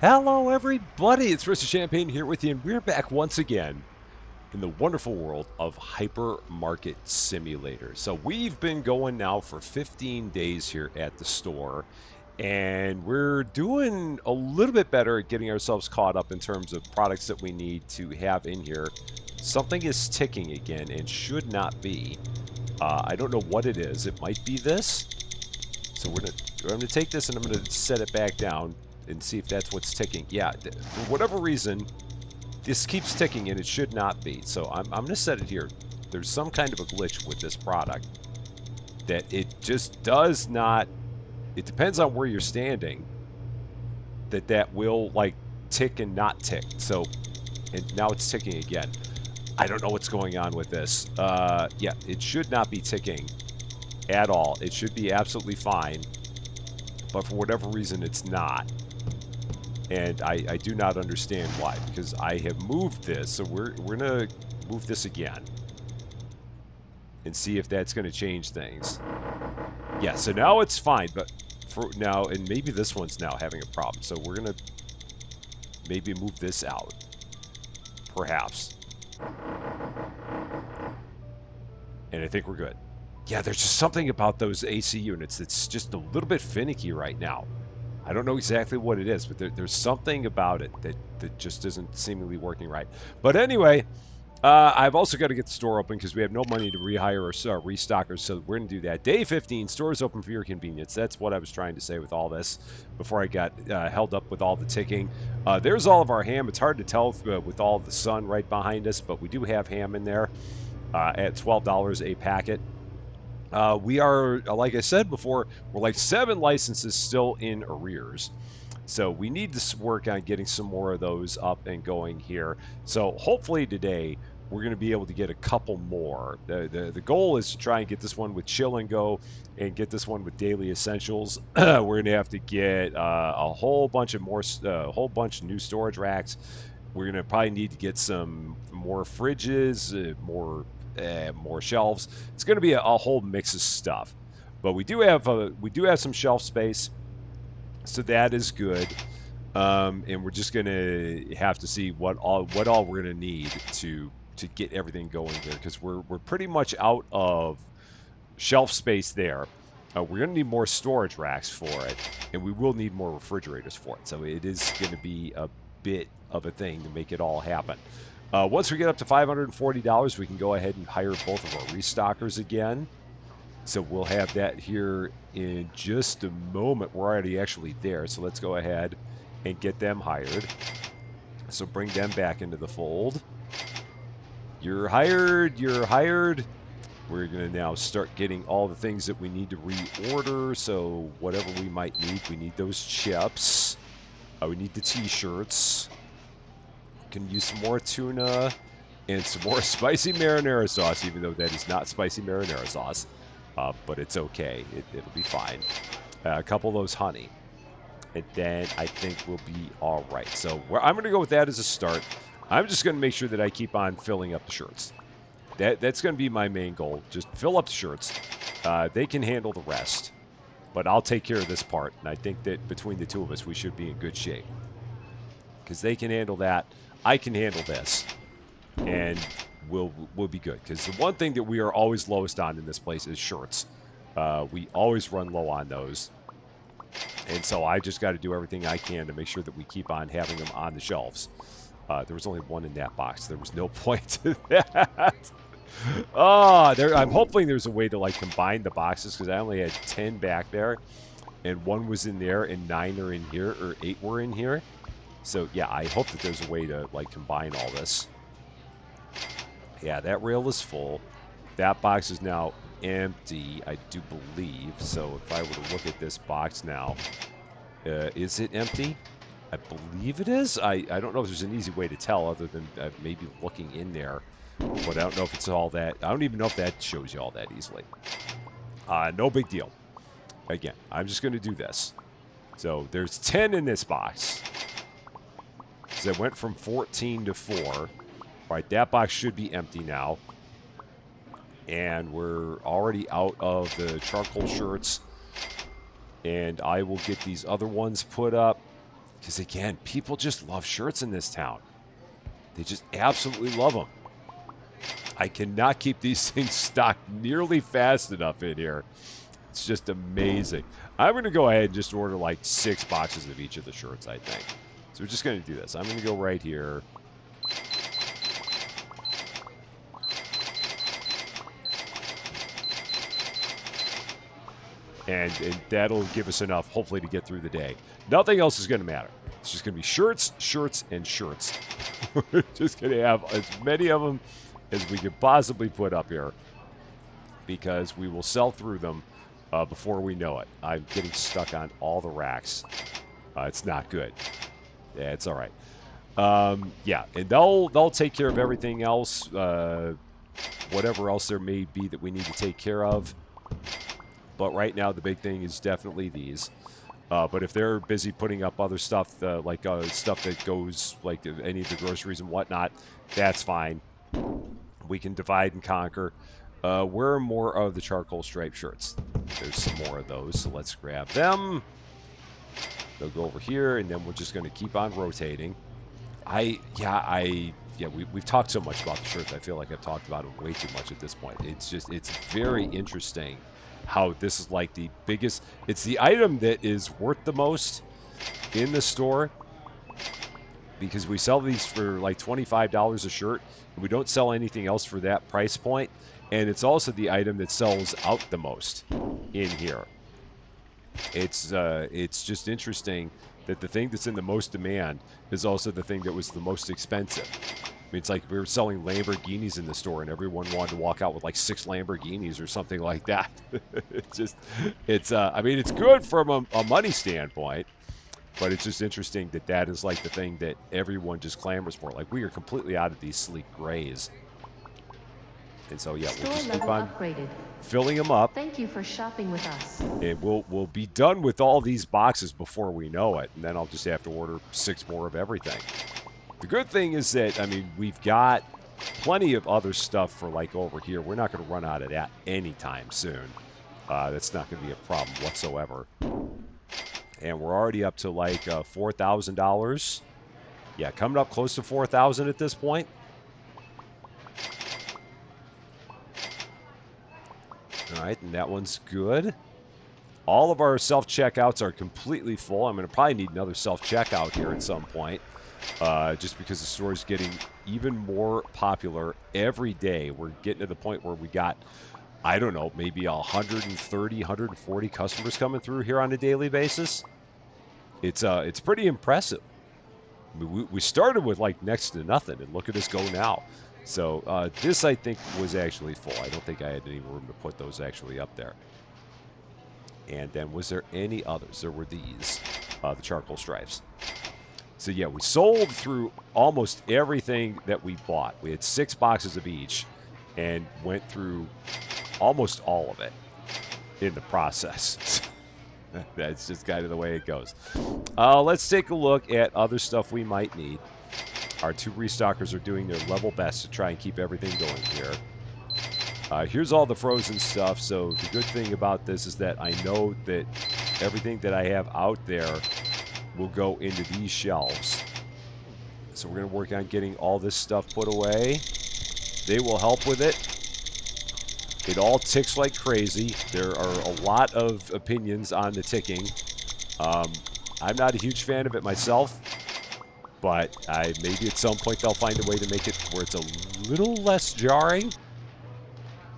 Hello, everybody. It's Mr. Champagne here with you, and we're back once again in the wonderful world of Hypermarket Simulator. So we've been going now for 15 days here at the store, and we're doing a little bit better at getting ourselves caught up in terms of products that we need to have in here. Something is ticking again and should not be. I don't know what it is. It might be this. So I'm gonna take this and I'm gonna set it back down and see if that's what's ticking. Yeah, for whatever reason, this keeps ticking and it should not be. So I'm gonna set it here. There's some kind of a glitch with this product that it just does not. It depends on where you're standing. That will like tick and not tick. So, and now it's ticking again. I don't know what's going on with this. Yeah, it should not be ticking at all. It should be absolutely fine, but for whatever reason, it's not. And I do not understand why, because I have moved this, so we're gonna move this again and see if that's gonna change things. Yeah, so now it's fine, but for now, and maybe this one's now having a problem, so we're gonna maybe move this out, perhaps. And I think we're good. Yeah, there's just something about those AC units that's just a little bit finicky right now. I don't know exactly what it is, but there's something about it that just isn't seemingly working right. But anyway, I've also got to get the store open because we have no money to rehire or restockers, so we're going to do that. Day 15, stores open for your convenience. That's what I was trying to say with all this before I got held up with all the ticking. There's all of our ham. It's hard to tell with all the sun right behind us, but we do have ham in there at $12 a packet. We are, like I said before, we're like 7 licenses still in arrears. So we need to work on getting some more of those up and going here. So hopefully today we're going to be able to get a couple more. The goal is to try and get this one with Chill and Go and get this one with Daily Essentials. We're going to have to get a whole bunch of more, a whole bunch of new storage racks. We're going to probably need to get some more fridges, more shelves. It's going to be a whole mix of stuff. But we do have some shelf space, so that is good. And we're just gonna have to see what all we're gonna need to get everything going here, because we're pretty much out of shelf space there. We're gonna need more storage racks for it, and we will need more refrigerators for it. So it is gonna be a bit of a thing to make it all happen. Once we get up to $540, we can go ahead and hire both of our restockers again. So we'll have that here in just a moment. We're already actually there, so let's go ahead and get them hired. So bring them back into the fold. You're hired, you're hired. We're going to now start getting all the things that we need to reorder. So whatever we might need, we need those chips. We need the t-shirts. Can use some more tuna and some more spicy marinara sauce, even though that is not spicy marinara sauce. But it's okay. It'll be fine. A couple of those honey. And then I think we'll be all right. So I'm going to go with that as a start. I'm just going to make sure that I keep on filling up the shirts. That's going to be my main goal. Just fill up the shirts. They can handle the rest. But I'll take care of this part. And I think that between the two of us, we should be in good shape. Because they can handle that. I can handle this. And we'll be good. Because the one thing that we are always lowest on in this place is shirts. We always run low on those. And so I just got to do everything I can to make sure that we keep on having them on the shelves. There was only one in that box. There was no point to that. I'm hoping there's a way to like combine the boxes, because I only had 10 back there, and 1 was in there, and 9 are in here, or 8 were in here. So yeah, I hope that there's a way to like combine all this. Yeah, that rail is full. That box is now empty, I do believe. So if I were to look at this box now, is it empty? I believe it is. I don't know if there's an easy way to tell other than maybe looking in there. But I don't know if it's all that. I don't even know if that shows you all that easily. No big deal. Again, I'm just going to do this. So there's 10 in this box. So it went from 14 to 4. Right, that box should be empty now. And we're already out of the charcoal shirts. And I will get these other ones put up. Because again, people just love shirts in this town. They just absolutely love them. I cannot keep these things stocked nearly fast enough in here. It's just amazing. I'm going to go ahead and just order like 6 boxes of each of the shirts, I think. So we're just going to do this. I'm going to go right here. And that'll give us enough, hopefully, to get through the day. Nothing else is going to matter. It's just going to be shirts, shirts, and shirts. We're just going to have as many of them as we could possibly put up here, because we will sell through them before we know it. I'm getting stuck on all the racks. It's not good. Yeah, it's all right. Yeah, and they'll take care of everything else, whatever else there may be that we need to take care of. But right now, the big thing is definitely these. But if they're busy putting up other stuff, like stuff that goes, like any of the groceries and whatnot, that's fine. We can divide and conquer. Where are more of the charcoal striped shirts? There's some more of those, so let's grab them. They'll go over here, and then we're just going to keep on rotating. We've talked so much about the shirts. I feel like I've talked about them way too much at this point. It's very interesting how this is like the biggest. It's the item that is worth the most in the store, because we sell these for like $25 a shirt, and we don't sell anything else for that price point. And it's also the item that sells out the most in here. It's just interesting that the thing that's in the most demand is also the thing that was the most expensive. I mean, it's like we were selling Lamborghinis in the store, and everyone wanted to walk out with like 6 Lamborghinis or something like that. I mean, it's good from a money standpoint, but it's just interesting that that is like the thing that everyone just clamors for. Like, we are completely out of these sleek grays. And so, yeah, we'll just keep on filling them up. Thank you for shopping with us. And we'll be done with all these boxes before we know it, and then I'll just have to order 6 more of everything. The good thing is that, I mean, we've got plenty of other stuff for, like, over here. We're not going to run out of that anytime soon. That's not going to be a problem whatsoever. And we're already up to, like, $4,000. Yeah, coming up close to $4,000 at this point. All right, and that one's good. All of our self-checkouts are completely full. I'm going to probably need another self-checkout here at some point, just because the store is getting even more popular every day. We're getting to the point where we got, I don't know, maybe 130, 140 customers coming through here on a daily basis. It's pretty impressive. I mean, we started with like next to nothing, and look at us go now. So this, I think, was actually full. I don't think I had any room to put those actually up there. And then was there any others? There were these, the charcoal stripes. So yeah, we sold through almost everything that we bought. We had 6 boxes of each and went through almost all of it in the process. That's just kind of the way it goes. Let's take a look at other stuff we might need. Our 2 restockers are doing their level best to try and keep everything going here. Here's all the frozen stuff. So the good thing about this is that I know that everything that I have out there will go into these shelves. So we're going to work on getting all this stuff put away. They will help with it. It all ticks like crazy. There are a lot of opinions on the ticking. I'm not a huge fan of it myself, but maybe at some point they'll find a way to make it where it's a little less jarring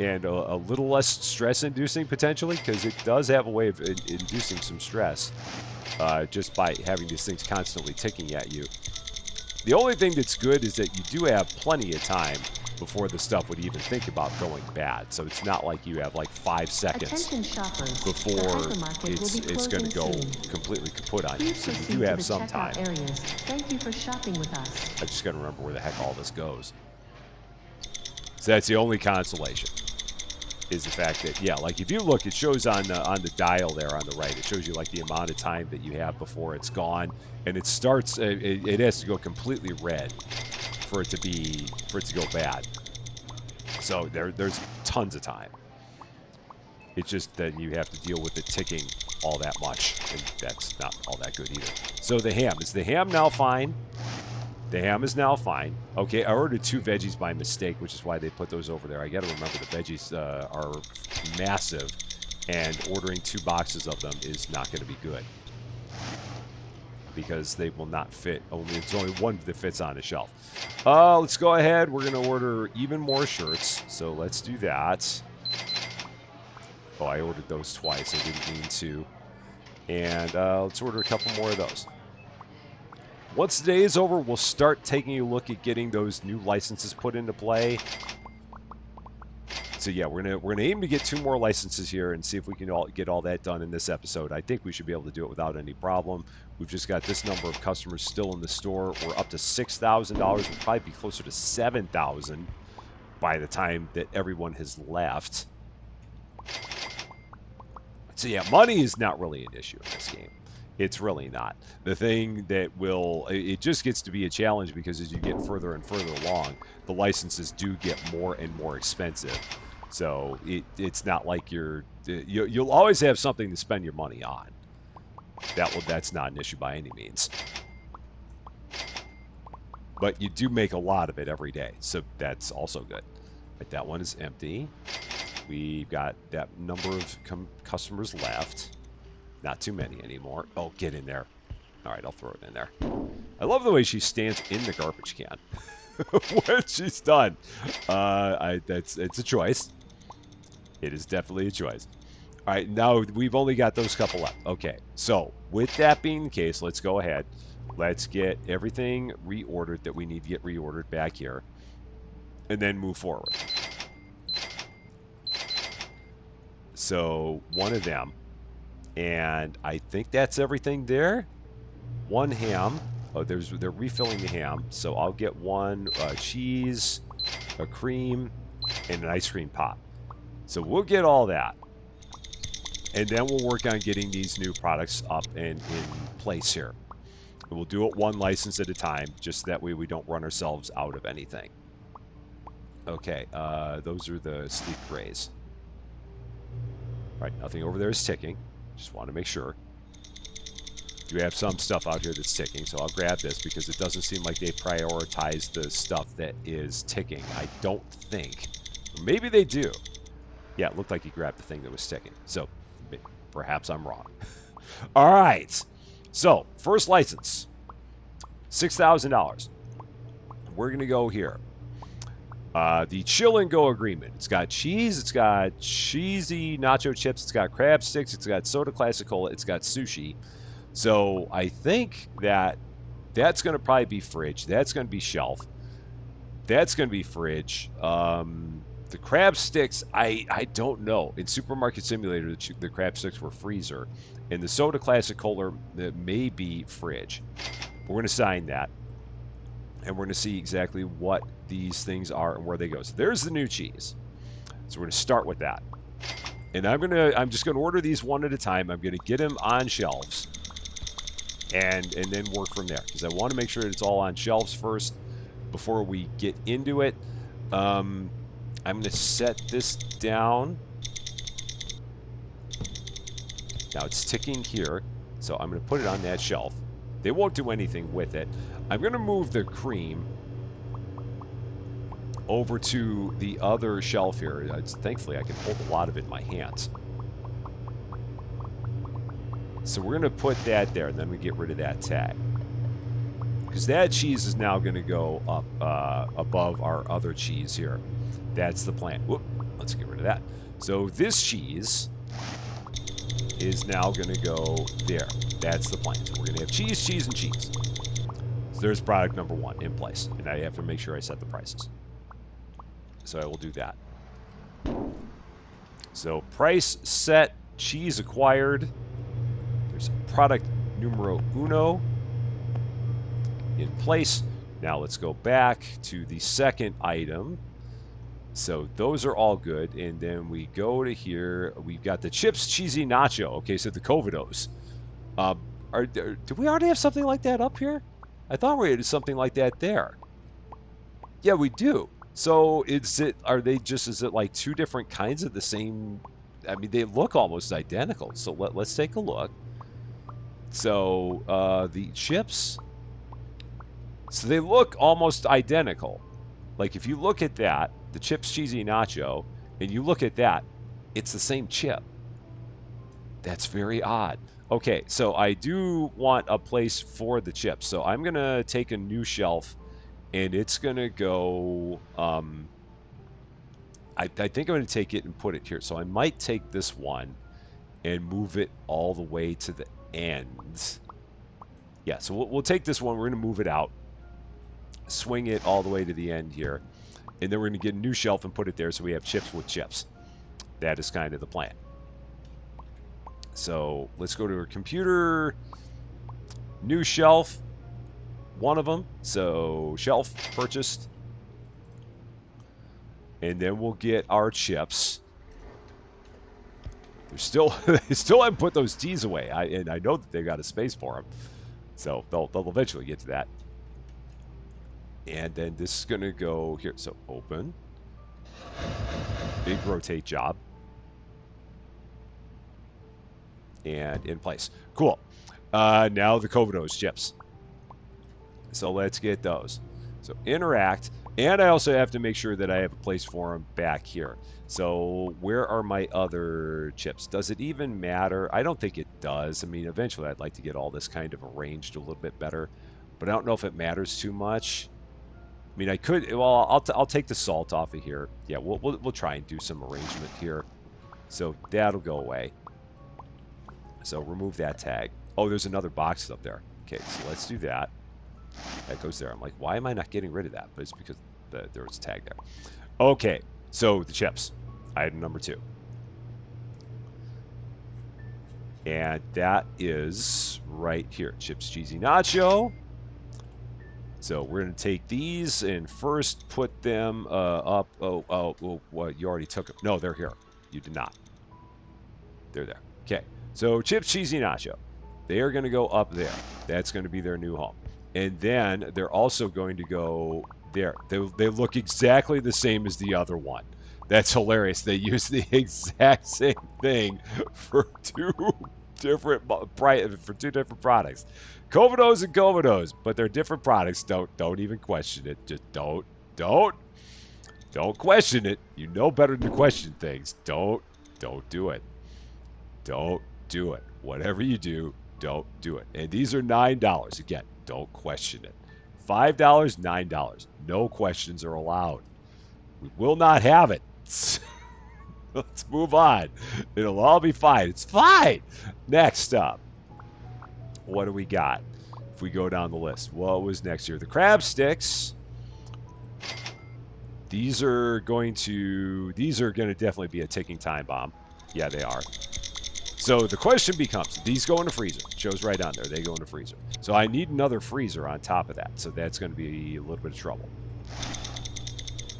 and a little less stress-inducing, potentially, because it does have a way of inducing some stress just by having these things constantly ticking at you. The only thing that's good is that you do have plenty of time before the stuff would even think about going bad. So it's not like you have like 5 seconds before it's going to go completely kaput on you. So you do have some time. Thank you for shopping with us. I just got to remember where the heck all this goes. So that's the only consolation, is the fact that, yeah, like if you look, it shows on the dial there on the right. It shows you like the amount of time that you have before it's gone, and it starts. It has to go completely red for it to go bad. So there's tons of time. It's just that you have to deal with it ticking all that much, and that's not all that good either. So the ham, is the ham now fine? The ham is now fine. Okay, I ordered 2 veggies by mistake, which is why they put those over there. I got to remember the veggies are massive, and ordering 2 boxes of them is not going to be good because they will not fit. It's only one that fits on a shelf. Let's go ahead. We're going to order even more shirts, so let's do that. Oh, I ordered those twice. I didn't mean to. And let's order a couple more of those. Once the day is over, we'll start taking a look at getting those new licenses put into play. So yeah, we're gonna aim to get 2 more licenses here and see if we can get all that done in this episode. I think we should be able to do it without any problem. We've just got this number of customers still in the store. We're up to $6,000. We'll probably be closer to $7,000 by the time that everyone has left. So yeah, money is not really an issue in this game. It's really not. The thing that it just gets to be a challenge because as you get further and further along, the licenses do get more and more expensive. So it's not like you'll always have something to spend your money on. That's not an issue by any means. But you do make a lot of it every day, so that's also good. Right, that one is empty. We've got that number of customers left. Not too many anymore. Oh, get in there. All right, I'll throw it in there. I love the way she stands in the garbage can when she's done. It's a choice. It is definitely a choice. All right, now we've only got those couple left. Okay, so with that being the case, let's go ahead. Let's get everything reordered that we need to get reordered back here, and then move forward. So one of them, and I think that's everything there. 1 ham. Oh, they're refilling the ham, so I'll get 1 cheese, a cream, and an ice cream pop. So we'll get all that. And then we'll work on getting these new products up and in place here. We'll do it 1 license at a time, just that way we don't run ourselves out of anything. Okay, those are the sleep trays. All right, nothing over there is ticking. Just want to make sure. You have some stuff out here that's ticking, so I'll grab this because it doesn't seem like they prioritize the stuff that is ticking. I don't think. Or maybe they do. Yeah, it looked like he grabbed the thing that was ticking. So perhaps I'm wrong. All right. So first license, $6,000. We're going to go here. The Chill and Go agreement. It's got cheese. It's got cheesy nacho chips. It's got crab sticks. It's got soda classic cola. It's got sushi. So I think that's going to probably be fridge. That's going to be shelf. That's going to be fridge. The crab sticks, I don't know. In Supermarket Simulator, the crab sticks were freezer. And the soda classic cola may be fridge. We're going to sign that. And we're going to see exactly what these things are and where they go. So there's the new cheese. So we're going to start with that. And I'm just going to order these 1 at a time. I'm going to get them on shelves. And then work from there. Because I want to make sure that it's all on shelves first before we get into it. I'm going to set this down. Now it's ticking here. So I'm going to put it on that shelf. They won't do anything with it. I'm going to move the cream over to the other shelf here. Thankfully, I can hold a lot of it in my hands. So we're going to put that there, and then we get rid of that tag. Because that cheese is now going to go up above our other cheese here. That's the plan. Whoop, let's get rid of that. So this cheese is now going to go there. That's the plan. So we're going to have cheese, cheese, and cheese. So there's product number 1 in place. And I have to make sure I set the prices. So I will do that. So price set, cheese acquired. There's product numero 1 in place. Now let's go back to the second item. So those are all good. And then we go to here. We've got the chips cheesy nacho. Okay, so the Covidos. Do we already have something like that up here? I thought we had something like that there. Yeah, we do. So is it like 2 different kinds of the same I mean, they look almost identical. So let's take a look. So the chips, so they look almost identical. Like if you look at that, the chips cheesy nacho, and you look at that, it's the same chip. That's very odd. Okay, so I do want a place for the chips. So I'm gonna take a new shelf, and it's gonna go. I think I'm gonna take it and put it here. So I might take this one and move it all the way to the end. Yeah, so we'll take this one. We're gonna move it out, swing it all the way to the end here, and then we're gonna get a new shelf and put it there so we have chips with chips. That is kind of the plan. So let's go to our computer. New shelf, one of them. So shelf purchased. And then we'll get our chips. They're still, they still haven't put those T's away. And I know that they've got a space for them. So they'll eventually get to that. And then this is going to go here. So open. Big rotate job. And in place. Cool. Now the Covidos chips. So let's get those. So interact. And I also have to make sure that I have a place for them back here. So where are my other chips? Does it even matter? I don't think it does. I mean, eventually I'd like to get all this kind of arranged a little bit better. But I don't know if it matters too much. I mean, I could. Well, I'll take the salt off of here. Yeah, we'll try and do some arrangement here. So that'll go away. So remove that tag. Oh, there's another box up there. Okay, so let's do that. That goes there. I'm like, why am I not getting rid of that? But it's because there was a tag there. Okay, so the chips. Item number 2. And that is right here. Chips cheesy nacho. So we're going to take these and first put them up. Oh, what? You already took them. No, they're here. You did not. They're there. Okay, so chips cheesy nacho. They are going to go up there. That's going to be their new home. And then they're also going to go there. They look exactly the same as the other one. That's hilarious. They use the exact same thing for two different products. Covidos and Covidos, but they're different products. Don't even question it. Just don't question it. You know better than to question things. Don't do it. Don't do it. Whatever you do, don't do it. And these are $9. Again, don't question it. $5, $9. No questions are allowed. We will not have it. Let's move on. It'll all be fine. It's fine. Next up, what do we got? If we go down the list, what was next here? The crab sticks. These are going to definitely be a ticking time bomb. Yeah, they are. So the question becomes, these go in the freezer. It shows right on there. They go in the freezer. So I need another freezer on top of that. So that's going to be a little bit of trouble.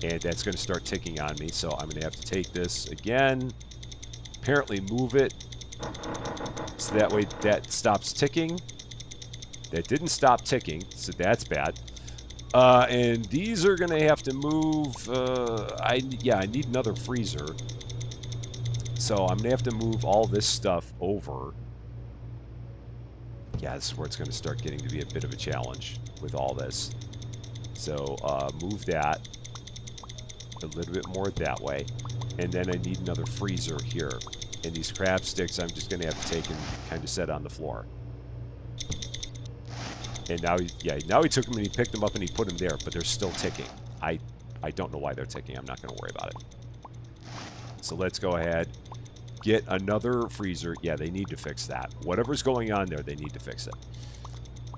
And that's going to start ticking on me. So I'm going to have to take this again. Apparently move it. So that way that stops ticking. That didn't stop ticking. So that's bad. And these are going to have to move. I need another freezer. So I'm going to have to move all this stuff over. Yeah, this is where it's going to start getting to be a bit of a challenge with all this. So move that a little bit more that way. And then I need another freezer here. And these crab sticks I'm just going to have to take and kind of set on the floor. And now he took them and he picked them up and he put them there, but they're still ticking. I don't know why they're ticking. I'm not going to worry about it. So let's go ahead. Get another freezer. Yeah, they need to fix that. Whatever's going on there, they need to fix it.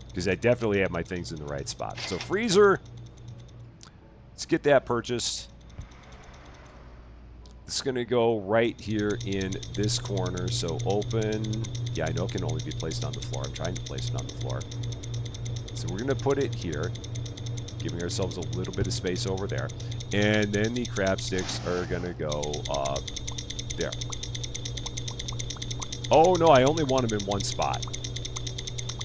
Because I definitely have my things in the right spot. So freezer. Let's get that purchased. It's going to go right here in this corner. So open. Yeah, I know it can only be placed on the floor. I'm trying to place it on the floor. So we're going to put it here. Giving ourselves a little bit of space over there. And then the crab sticks are going to go there. Oh, no, I only want them in one spot.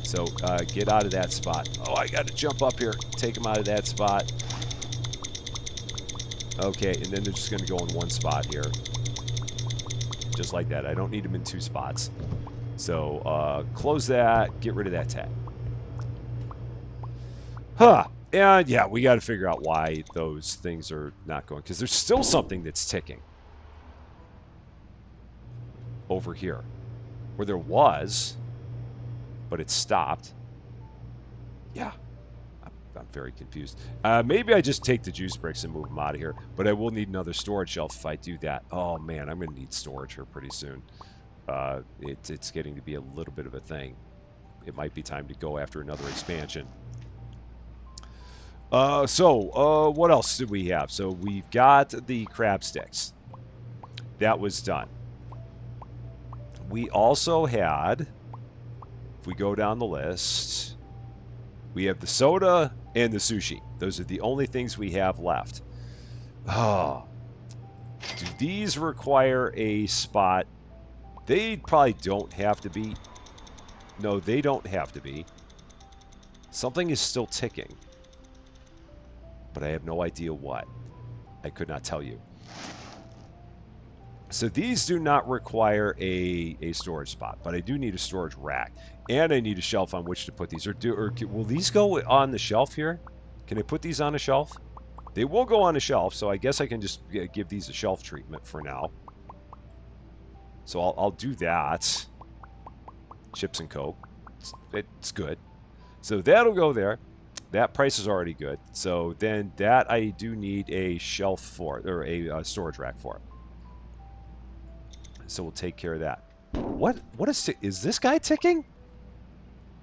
So get out of that spot. Oh, I got to jump up here. Take them out of that spot. Okay, and then they're just going to go in one spot here. just like that. I don't need them in two spots. So close that, get rid of that tag. Huh. And yeah, we got to figure out why those things are not going, because there's still something that's ticking over here where there was, but it stopped. Yeah, I'm very confused. Maybe I just take the juice bricks and move them out of here, but I will need another storage shelf if I do that. Oh man, I'm going to need storage here pretty soon. It's getting to be a little bit of a thing. It might be time to go after another expansion. What else did we have? So we've got the crab sticks. That was done. We also had, if we go down the list, we have the soda and the sushi. Those are the only things we have left. Oh, do these require a spot? They probably don't have to be. No, they don't have to be. Something is still ticking, but I have no idea what. I could not tell you. So these do not require a storage spot, but I do need a storage rack, and I need a shelf on which to put these. Or will these go on the shelf here? Can I put these on a shelf? They will go on a shelf, so I guess I can just give these a shelf treatment for now. So I'll do that. Chips and Coke. It's good. So that'll go there. That price is already good. So then that I do need a shelf for, or a storage rack for. So we'll take care of that. What is this guy ticking?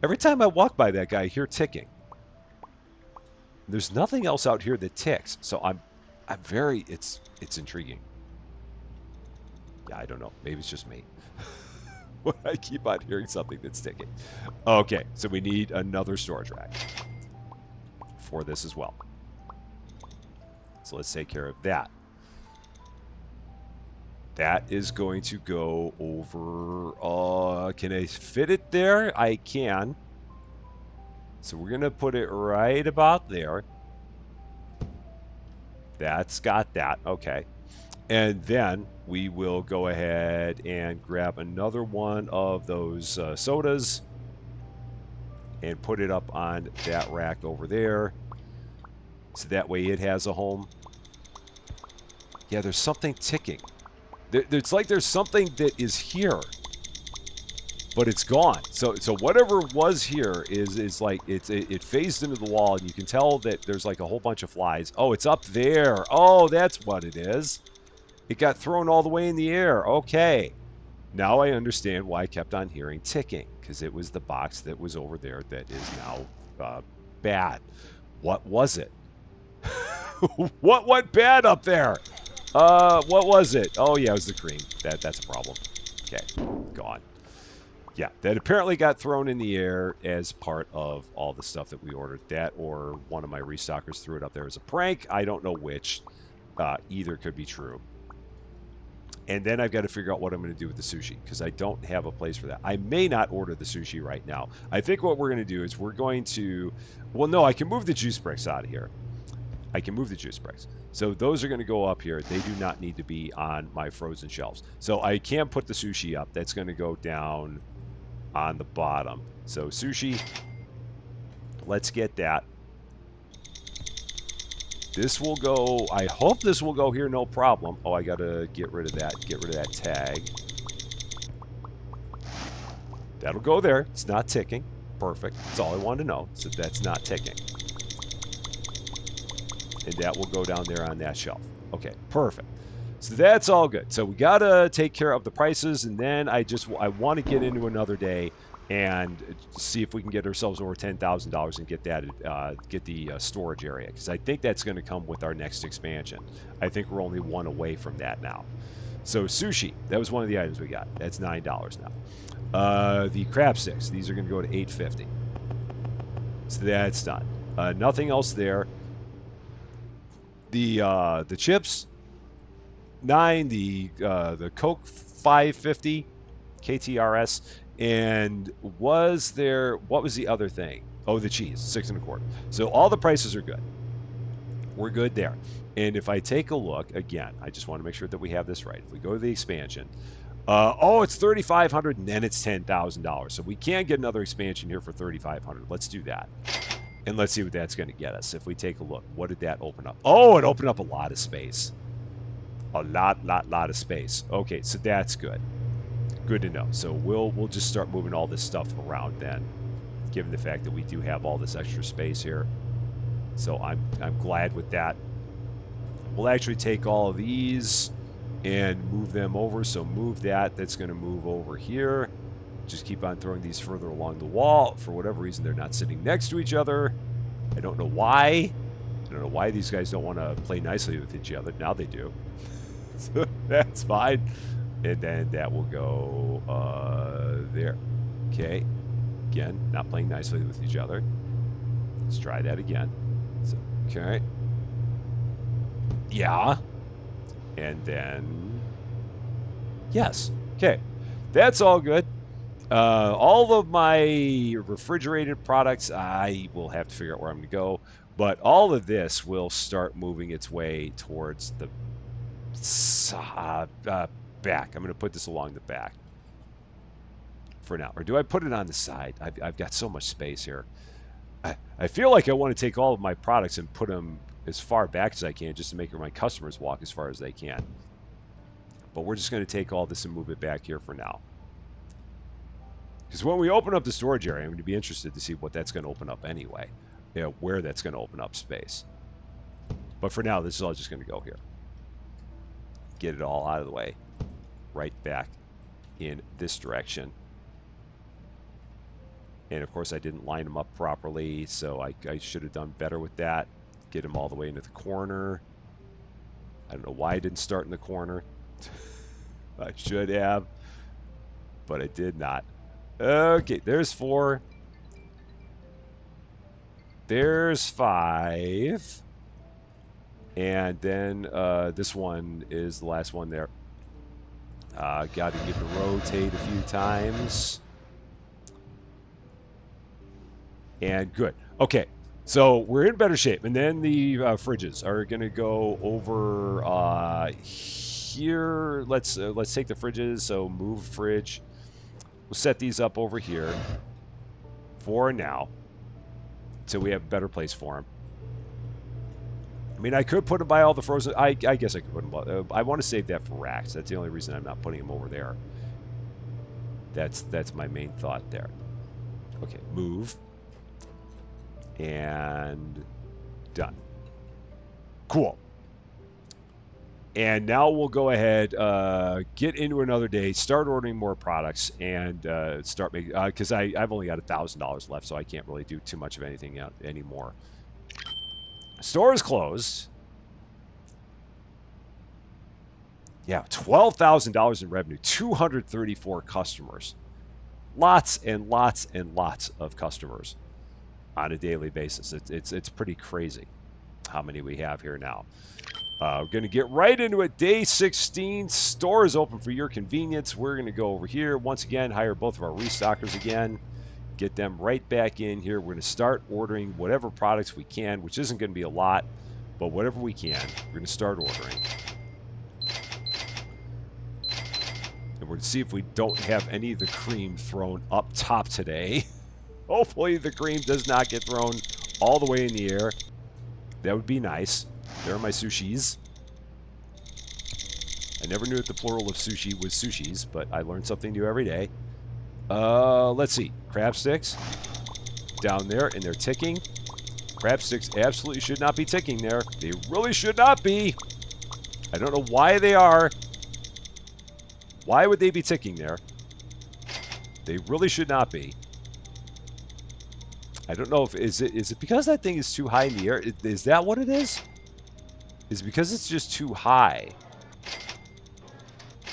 Every time I walk by that guy, I hear ticking. There's nothing else out here that ticks, so I'm very it's intriguing. Yeah, I don't know. Maybe it's just me. I keep on hearing something that's ticking. Okay, so we need another storage rack for this as well. So let's take care of that. That is going to go over, can I fit it there? I can. So we're going to put it right about there. That's got that. Okay. And then we will go ahead and grab another one of those sodas and put it up on that rack over there. So that way it has a home. Yeah, there's something ticking. It's like there's something that is here, but it's gone. So whatever was here is like it phased into the wall, and you can tell that there's like a whole bunch of flies. Oh, it's up there. Oh, that's what it is. It got thrown all the way in the air. Okay. Now I understand why I kept on hearing ticking, because it was the box that was over there that is now bad. What was it? What went bad up there? What was it? Oh yeah, it was the cream. That's a problem. Okay, gone. Yeah, that apparently got thrown in the air as part of all the stuff that we ordered. That or one of my restockers threw it up there as a prank. I don't know which. Either could be true. And then I've got to figure out what I'm going to do with the sushi, because I don't have a place for that. I may not order the sushi right now. I think what we're going to do is we're going to... Well, no, I can move the juice bricks out of here. I can move the juice bricks. So those are going to go up here. They do not need to be on my frozen shelves. So I can put the sushi up. That's going to go down on the bottom. So sushi, let's get that. This will go, I hope this will go here, no problem. Oh, I got to get rid of that tag. That'll go there. It's not ticking. Perfect. That's all I wanted to know. So that's not ticking. And that will go down there on that shelf. Okay, perfect. So that's all good. So we got to take care of the prices, and then I want to get into another day and see if we can get ourselves over $10,000 and get that get the storage area, because I think that's going to come with our next expansion. I think we're only one away from that now. So sushi, that was one of the items we got. That's $9 now. The crab sticks, these are going to go to $8.50. So that's done. Nothing else there. The chips, 9. The Coke, 5.50 KTRS. And what was the other thing? Oh, the cheese, 6.25. So all the prices are good. We're good there. And if I take a look again, I just want to make sure that we have this right. If we go to the expansion, Oh, it's 3,500 and then it's $10,000. So we can get another expansion here for 3,500. Let's do that. And let's see what that's going to get us. If we take a look, what did that open up? Oh, it opened up a lot of space. A lot of space. Okay, so that's good. Good to know. So we'll just start moving all this stuff around then, given the fact that we do have all this extra space here. So I'm glad with that. We'll actually take all of these and move them over. So move that. That's going to move over here. Just keep on throwing these further along the wall. For whatever reason, they're not sitting next to each other. I don't know why. I don't know why these guys don't want to play nicely with each other. Now they do. So that's fine. And then that will go there. Okay. Again, not playing nicely with each other. Let's try that again. So, okay. Yeah. And then, yes. Okay. That's all good. All of my refrigerated products, I will have to figure out where I'm going to go. But all of this will start moving its way towards the back. I'm going to put this along the back for now. Or do I put it on the side? I've got so much space here. I feel like I want to take all of my products and put them as far back as I can just to make my customers walk as far as they can. But we're just going to take all this and move it back here for now. Because when we open up the storage area, I'm going to be interested to see what that's going to open up anyway. You know, where that's going to open up space. But for now, this is all just going to go here. Get it all out of the way. Right back in this direction. And of course, I didn't line them up properly, so I should have done better with that. Get them all the way into the corner. I don't know why I didn't start in the corner. I should have, but I did not. Okay, there's 4. There's 5. And then this one is the last one there. Got to get to rotate a few times. And good. Okay, so we're in better shape. And then the fridges are going to go over here. Let's take the fridges. So move fridge. We'll set these up over here for now, so we have a better place for them. I mean, I could put them by all the frozen. I guess I could put them by. I want to save that for racks. That's the only reason I'm not putting them over there. That's my main thought there. Okay, move. And done. Cool. And now we'll go ahead, get into another day, start ordering more products, and start making. Because I've only got $1,000 left, so I can't really do too much of anything anymore. Store is closed. Yeah, $12,000 in revenue, 234 customers. Lots and lots and lots of customers on a daily basis. It's pretty crazy how many we have here now. We're going to get right into it. Day 16. Store is open for your convenience. We're going to go over here. Once again, hire both of our restockers again. Get them right back in here. We're going to start ordering whatever products we can, which isn't going to be a lot, but whatever we can, we're going to start ordering. And we're going to see if we don't have any of the cream thrown up top today. Hopefully the cream does not get thrown all the way in the air. That would be nice. There are my sushis. I never knew that the plural of sushi was sushis, but I learn something new every day. Let's see. Crab sticks. Down there, and they're ticking. Crab sticks absolutely should not be ticking there. They really should not be. I don't know why they are. Why would they be ticking there? They really should not be. I don't know if is it because that thing is too high in the air? Is that what it is? Is it because it's just too high?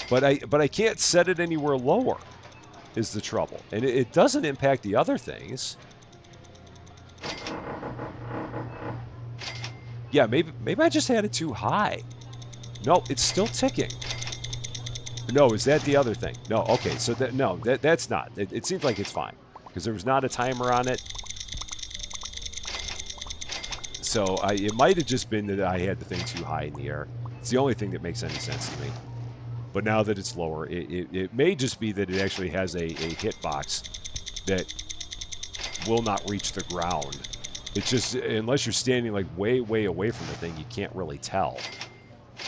But I can't set it anywhere lower. Is the trouble, and it doesn't impact the other things. Yeah, maybe I just had it too high. No, it's still ticking. No, is that the other thing? No, okay, so that's not. It seems like it's fine because there was not a timer on it. So it might have just been that I had the thing too high in the air. It's the only thing that makes any sense to me. But now that it's lower, it may just be that it actually has a hitbox that will not reach the ground. It's just, unless you're standing like way, way away from the thing, you can't really tell.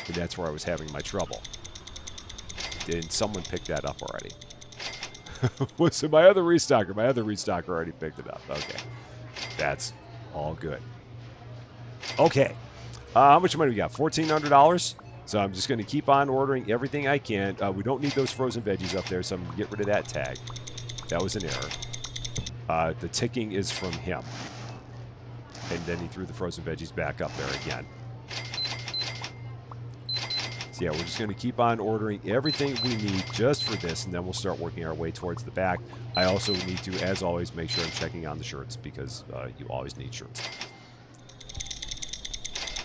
And that's where I was having my trouble. And someone picked that up already. So my other restocker already picked it up. Okay. That's all good. Okay. How much money we got? $1,400. So I'm just going to keep on ordering everything I can. We don't need those frozen veggies up there, so I'm going to get rid of that tag. That was an error. The ticking is from him. And then he threw the frozen veggies back up there again. So yeah, we're just going to keep on ordering everything we need just for this, and then we'll start working our way towards the back. I also need to, as always, make sure I'm checking on the shirts, because you always need shirts.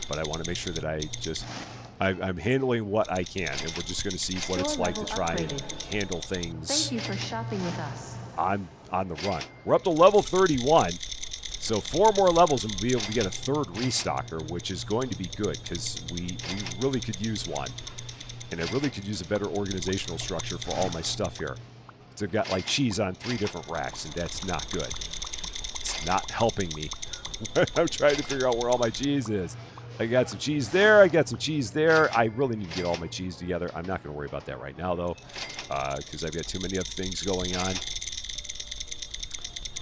But I want to make sure that I'm handling what I can, and we're just going to see what it's Store like to level try and upgraded. handle things Thank you for shopping with us. on the run. We're up to level 31, so 4 more levels and we'll be able to get a third restocker, which is going to be good, because we really could use one. And I really could use a better organizational structure for all my stuff here. So I've got like cheese on 3 different racks, and that's not good. It's not helping me when I'm trying to figure out where all my cheese is. I got some cheese there. I got some cheese there. I really need to get all my cheese together. I'm not going to worry about that right now, though, because I've got too many other things going on.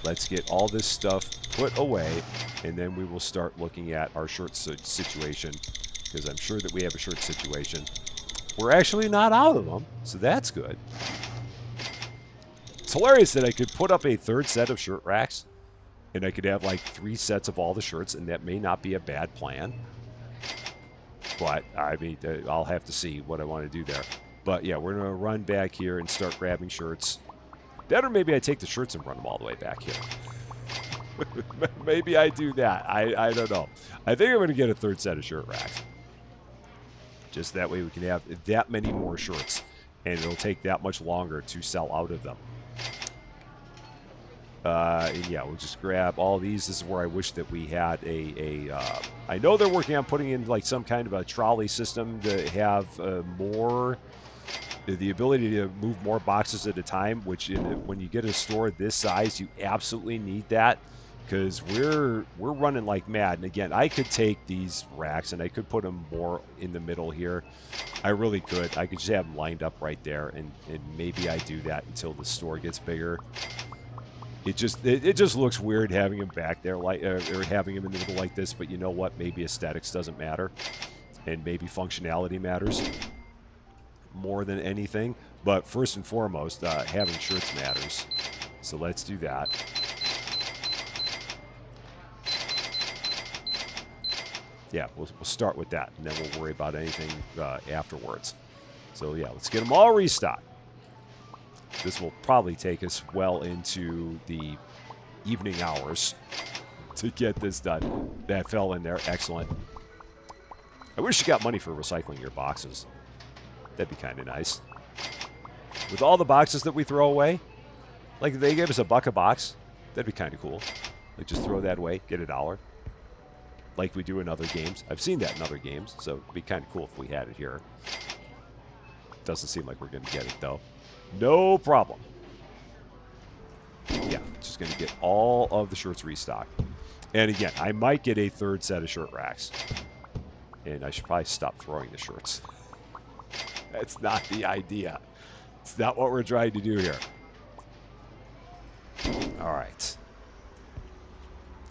Let's get all this stuff put away, and then we will start looking at our shirt situation, because I'm sure that we have a shirt situation. We're actually not out of them, so that's good. It's hilarious that I could put up a third set of shirt racks, and I could have like 3 sets of all the shirts, and that may not be a bad plan. But, I mean, I'll have to see what I want to do there. But, yeah, we're going to run back here and start grabbing shirts. That, or maybe I take the shirts and run them all the way back here. Maybe I do that. I don't know. I think I'm going to get a third set of shirt racks. Just that way we can have that many more shirts, and it'll take that much longer to sell out of them. And yeah, we'll just grab all these. This is where I wish that we had I know they're working on putting in like some kind of a trolley system to have the ability to move more boxes at a time, which when you get a store this size, you absolutely need that, because we're running like mad. And again, I could take these racks and I could put them more in the middle here. I really could. I could just have them lined up right there, and maybe I do that until the store gets bigger. It just looks weird having him back there like or having him in the middle like this. But you know what? Maybe aesthetics doesn't matter, and maybe functionality matters more than anything. But first and foremost, having shirts matters. So let's do that. Yeah, we'll start with that, and then we'll worry about anything afterwards. So yeah, let's get them all restocked. This will probably take us well into the evening hours to get this done. That fell in there. Excellent. I wish you got money for recycling your boxes. That'd be kind of nice. With all the boxes that we throw away, like if they gave us $1 a box, that'd be kind of cool. Like just throw that away, get $1. Like we do in other games. I've seen that in other games, so it'd be kind of cool if we had it here. Doesn't seem like we're going to get it, though. No problem. Yeah, just going to get all of the shirts restocked. And again, I might get a third set of shirt racks. And I should probably stop throwing the shirts. That's not the idea. It's not what we're trying to do here. All right.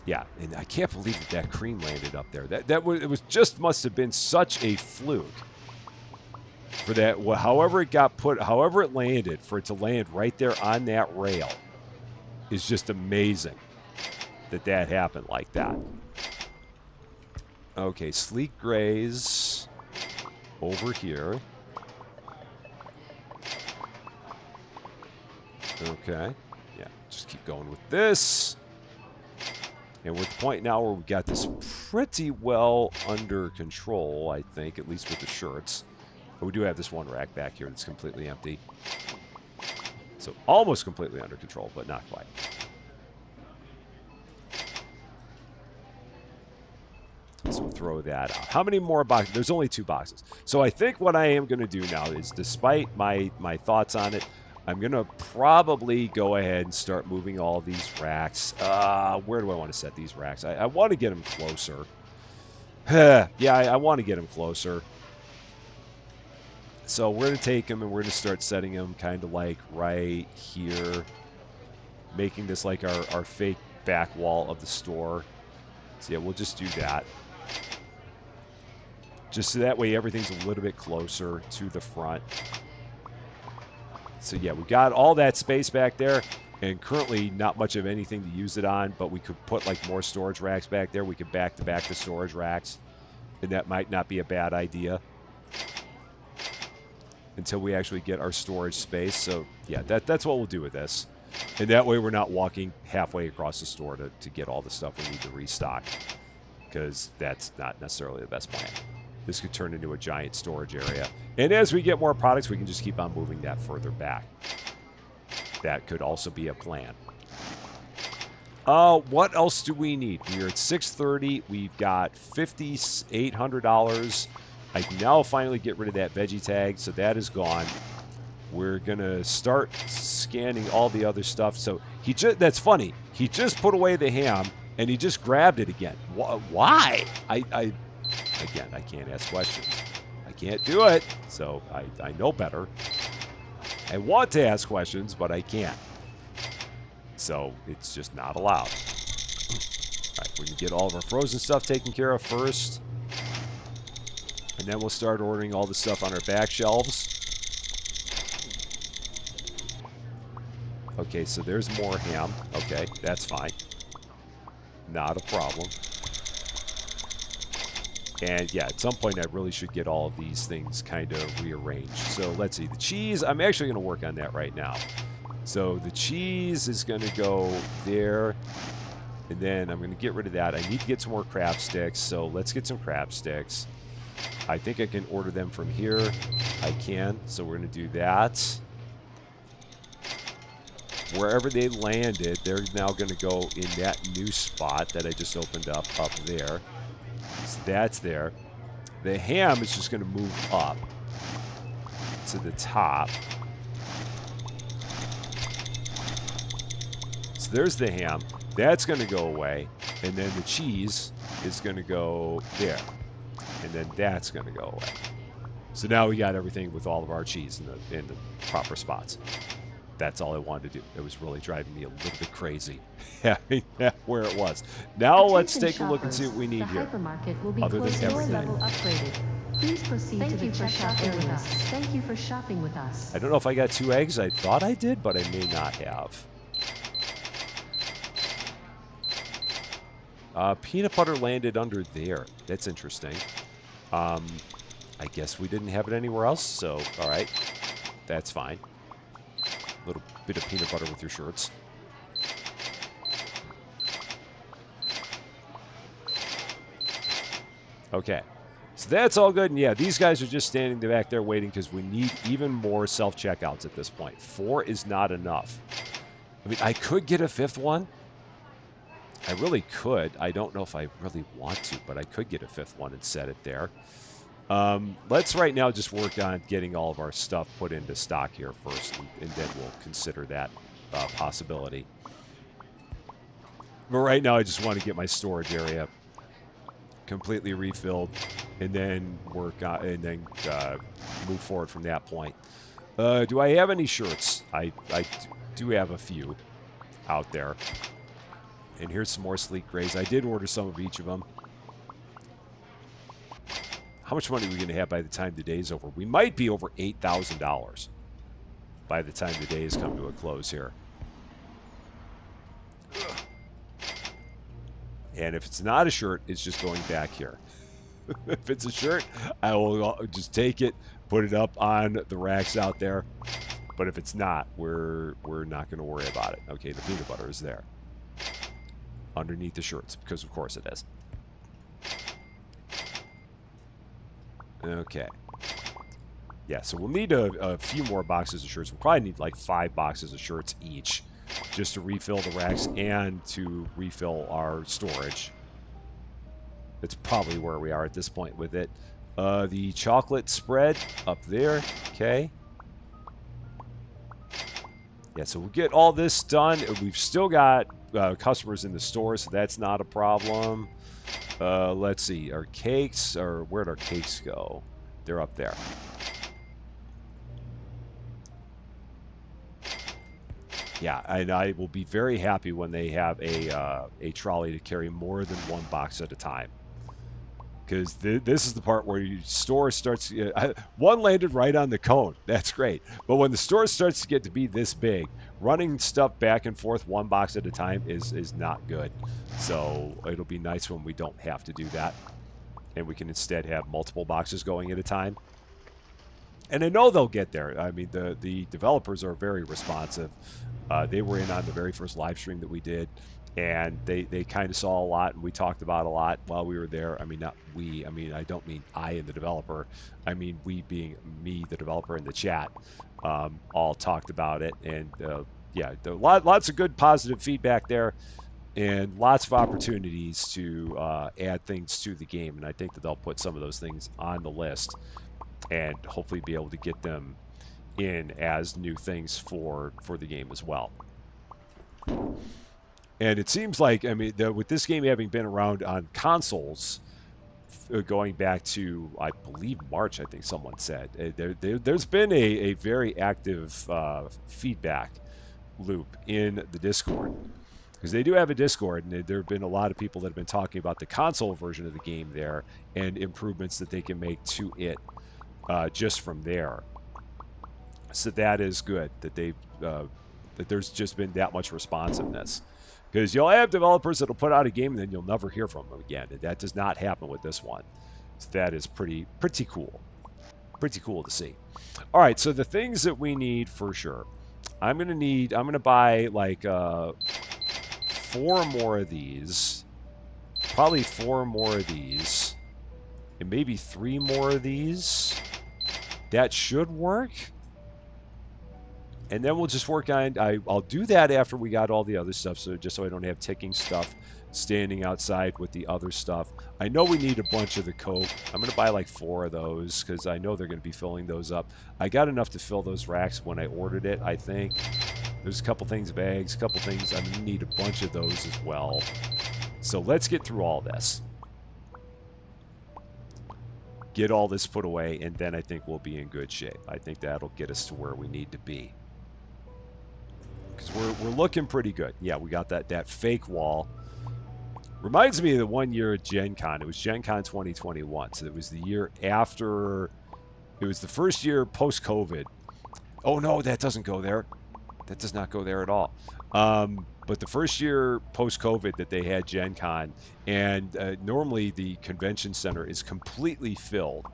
Yeah, and I can't believe that cream landed up there. It was just must have been such a fluke for that. However it got put, however it landed, for it to land right there on that rail is just amazing that happened like that. Okay, sleek grays over here. Okay, yeah, just keep going with this. And we're at the point now where we got this pretty well under control, I think, at least with the shirts. But we do have this one rack back here that's completely empty. So almost completely under control, but not quite. So we'll throw that out. How many more boxes? There's only 2 boxes. So I think what I am going to do now is, despite my thoughts on it, I'm going to probably go ahead and start moving all these racks. Where do I want to set these racks? I want to get them closer. Yeah, I want to get them closer. So we're going to take them and we're going to start setting them kind of like right here, making this like our fake back wall of the store. So yeah, we'll just do that. Just so that way everything's a little bit closer to the front. So yeah, we got all that space back there, and currently not much of anything to use it on, but we could put like more storage racks back there. We could back to back the storage racks, and that might not be a bad idea until we actually get our storage space. So yeah, that's what we'll do with this. And that way we're not walking halfway across the store to get all the stuff we need to restock, because that's not necessarily the best plan. This could turn into a giant storage area. And as we get more products, we can just keep on moving that further back. That could also be a plan. What else do we need? We're at 630. We've got $5,800. I can now finally get rid of that veggie tag, so that is gone. We're gonna start scanning all the other stuff. So that's funny. He just put away the ham and he just grabbed it again. Why? Again, I can't ask questions. I can't do it, so I know better. I want to ask questions, but I can't. So it's just not allowed. All right, we're going to get all of our frozen stuff taken care of first. And then we'll start ordering all the stuff on our back shelves. Okay, so there's more ham. Okay, that's fine. Not a problem. And yeah, at some point I really should get all of these things kind of rearranged. So let's see. The cheese, I'm actually going to work on that right now. So the cheese is going to go there. And then I'm going to get rid of that. I need to get some more crab sticks. So let's get some crab sticks. I think I can order them from here. I can. So we're going to do that. Wherever they landed, they're now going to go in that new spot that I just opened up there. So that's there. The ham is just going to move up to the top. So there's the ham. That's going to go away. And then the cheese is going to go there. And then that's going to go away. So now we got everything with all of our cheese in the proper spots. That's all I wanted to do. It was really driving me a little bit crazy having that where it was. Now let's take a look and see what we need here. Hypermarket will be Other than everything. level upgraded. Please proceed to the checkout areas. Thank you for shopping with us. I don't know if I got 2 eggs. I thought I did, but I may not have. Peanut butter landed under there. That's interesting. I guess we didn't have it anywhere else, so all right. That's fine. A little bit of peanut butter with your shirts. Okay. So that's all good. And yeah, these guys are just standing back there waiting because we need even more self-checkouts at this point. 4 is not enough. I mean, I could get a 5th one. I really could. I don't know if I really want to, but I could get a 5th one and set it there. Let's right now just work on getting all of our stuff put into stock here first, and then we'll consider that possibility. But right now, I just want to get my storage area completely refilled, and then work on, and then move forward from that point. Do I have any shirts? I do have a few out there. And here's some more sleek grays. I did order some of each of them. How much money are we going to have by the time the day is over? We might be over $8,000 by the time the day has come to a close here. And if it's not a shirt, it's just going back here. If it's a shirt, I will just take it, put it up on the racks out there. But if it's not, we're not going to worry about it. Okay, the peanut butter is there. Underneath the shirts, because of course it is. Okay. Yeah, so we'll need a few more boxes of shirts. We'll probably need like 5 boxes of shirts each just to refill the racks and to refill our storage. That's probably where we are at this point with it. The chocolate spread up there. Okay. Yeah, so we'll get all this done. We've still got customers in the store, so that's not a problem. Let's see. Our cakes, or where'd our cakes go? They're up there. Yeah, and I will be very happy when they have a trolley to carry more than one box at a time. Because this is the part where your store starts. One landed right on the cone. That's great. But when the store starts to get to be this big, running stuff back and forth one box at a time is not good. So it'll be nice when we don't have to do that, and we can instead have multiple boxes going at a time. And I know they'll get there. I mean, the developers are very responsive. They were in on the very first live stream that we did, and they kind of saw a lot, and we talked about a lot while we were there. I mean, not we. I mean, I don't mean I and the developer. I mean we being me, the developer, in the chat. All talked about it, and yeah, lots of good positive feedback there, and lots of opportunities to add things to the game. And I think that they'll put some of those things on the list, and hopefully be able to get them in as new things for the game as well. And it seems like, I mean, with this game having been around on consoles, going back to, I believe, March, I think someone said, there's been a very active feedback loop in the Discord. Because they do have a Discord, and there have been a lot of people that have been talking about the console version of the game there and improvements that they can make to it just from there. So that is good that that there's just been that much responsiveness. Because you'll have developers that'll put out a game and then you'll never hear from them again. And that does not happen with this one. So that is pretty cool. Pretty cool to see. All right, so the things that we need for sure. I'm gonna buy like 4 more of these. Probably 4 more of these. And maybe 3 more of these. That should work. And then we'll just work on. I'll do that after we got all the other stuff, so just so I don't have ticking stuff standing outside with the other stuff. I know we need a bunch of the Coke. I'm gonna buy like 4 of those because I know they're gonna be filling those up. I got enough to fill those racks when I ordered it. I think there's a couple things of eggs, a couple things. I'm gonna need a bunch of those as well. So let's get through all this. Get all this put away, and then I think we'll be in good shape. I think that'll get us to where we need to be. Because we're looking pretty good. Yeah, we got that fake wall. Reminds me of the one year at Gen Con. It was Gen Con 2021. So it was the year after. It was the first year post COVID. Oh no, that doesn't go there. That does not go there at all. But the first year post COVID that they had Gen Con, and normally the convention center is completely filled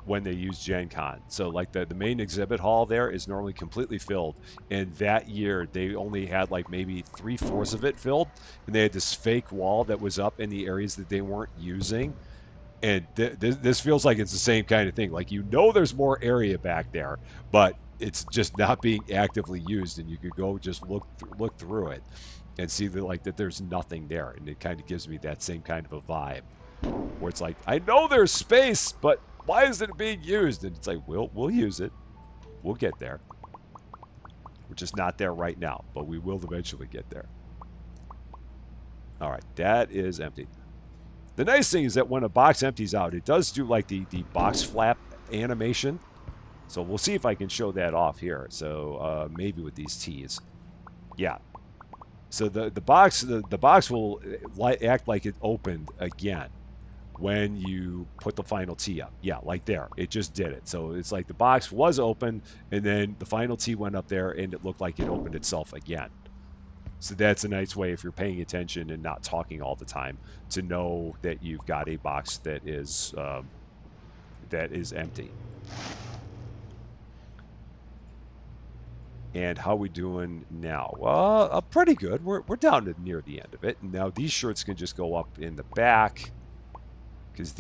when they use Gen Con. So like the main exhibit hall there is normally completely filled. And that year they only had like maybe 3/4 of it filled. And they had this fake wall that was up in the areas that they weren't using. And this feels like it's the same kind of thing. Like, there's more area back there, but it's just not being actively used. And you could go just look through it and see that there's nothing there. And it kind of gives me that same kind of a vibe where it's like, I know there's space, but why isn't it being used? And it's like, we'll use it. We'll get there. We're just not there right now, but we will eventually get there. All right, that is empty. The nice thing is that when a box empties out, it does do like the box flap animation. So we'll see if I can show that off here. So maybe with these T's. Yeah. So the box will act like it opened again when you put the final T up. Yeah, like there. It just did it. So it's like the box was open, and then the final T went up there, and it looked like it opened itself again. So that's a nice way, if you're paying attention and not talking all the time, to know that you've got a box that is empty. And how we doing now? Well, pretty good. We're down to near the end of it. And now these shirts can just go up in the back because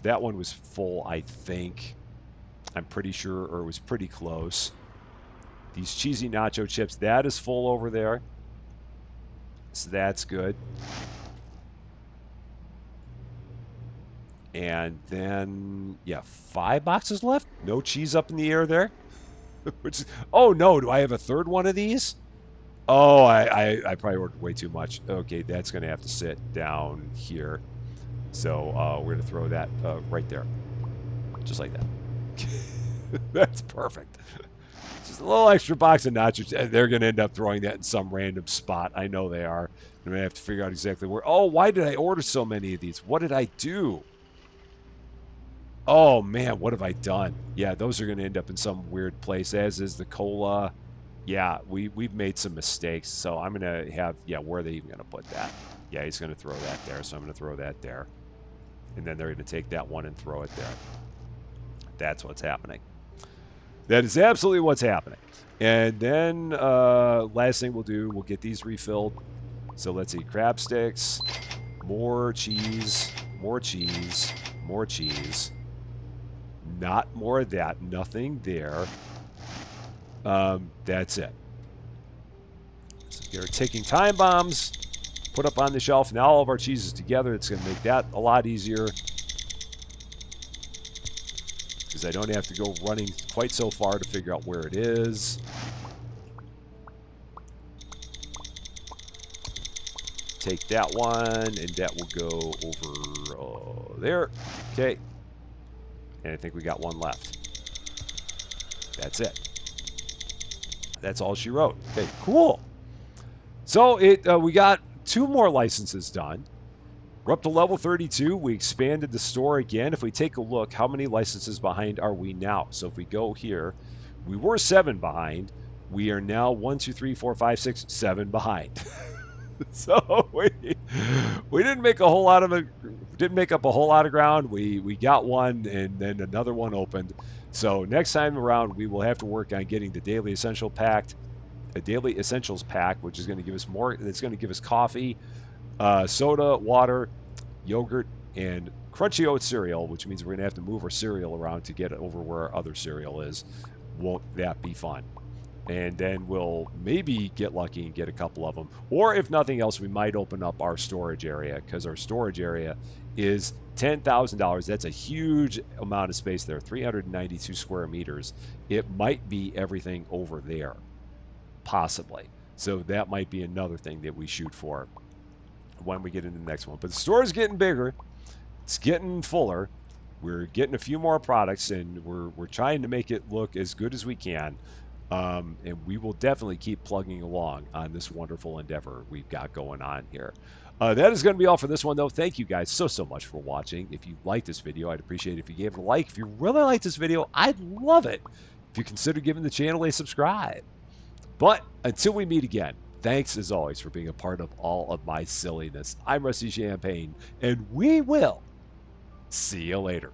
that one was full, I think. I'm pretty sure, or it was pretty close. These cheesy nacho chips, that is full over there. So that's good. And then, yeah, 5 boxes left. No cheese up in the air there. Which is, oh no, do I have a third one of these? Oh, I probably ordered way too much. Okay, that's going to have to sit down here. So we're going to throw that right there, just like that. That's perfect. Just a little extra box of nachos. They're going to end up throwing that in some random spot. I know they are. I'm going to have to figure out exactly where. Oh, why did I order so many of these? What did I do? Oh man, what have I done? Yeah, those are going to end up in some weird place, as is the cola. Yeah, we've made some mistakes. So I'm going to have, yeah, where are they even going to put that? Yeah, he's going to throw that there. So I'm going to throw that there. And then they're going to take that one and throw it there. That's what's happening. That is absolutely what's happening. And then last thing we'll do, we'll get these refilled. So let's see, crab sticks, more cheese, more cheese, more cheese. Not more of that. Nothing there. That's it. So get our ticking time bombs put up on the shelf. Now all of our cheeses together. It's going to make that a lot easier because I don't have to go running quite so far to figure out where it is. Take that one, and that will go over there. Okay. And I think we got one left. That's it. That's all she wrote. Okay, cool. So we got 2 more licenses done. We're up to level 32. We expanded the store again. If we take a look, how many licenses behind are we now? So if we go here, we were 7 behind. We are now 1, 2, 3, 4, 5, 6, 7 behind. So we didn't make a whole lot of it. Didn't make up a whole lot of ground. We got one, and then another one opened. So next time around, we will have to work on getting the daily a daily essentials pack, which is going to give us more. It's going to give us coffee, soda, water, yogurt, and crunchy oat cereal, which means we're going to have to move our cereal around to get it over where our other cereal is. Won't that be fun? And then we'll maybe get lucky and get a couple of them. Or if nothing else, we might open up our storage area because our storage area is $10,000. That's a huge amount of space there, 392 square meters. It might be everything over there, possibly. So that might be another thing that we shoot for when we get into the next one. But the store is getting bigger. It's getting fuller. We're getting a few more products, and we're trying to make it look as good as we can. And we will definitely keep plugging along on this wonderful endeavor we've got going on here. That is going to be all for this one, though. Thank you guys so much for watching. If you liked this video, I'd appreciate it if you gave it a like. If you really like this video, I'd love it if you consider giving the channel a subscribe. But until we meet again, thanks as always for being a part of all of my silliness. I'm Rusty Champagne, and we will see you later.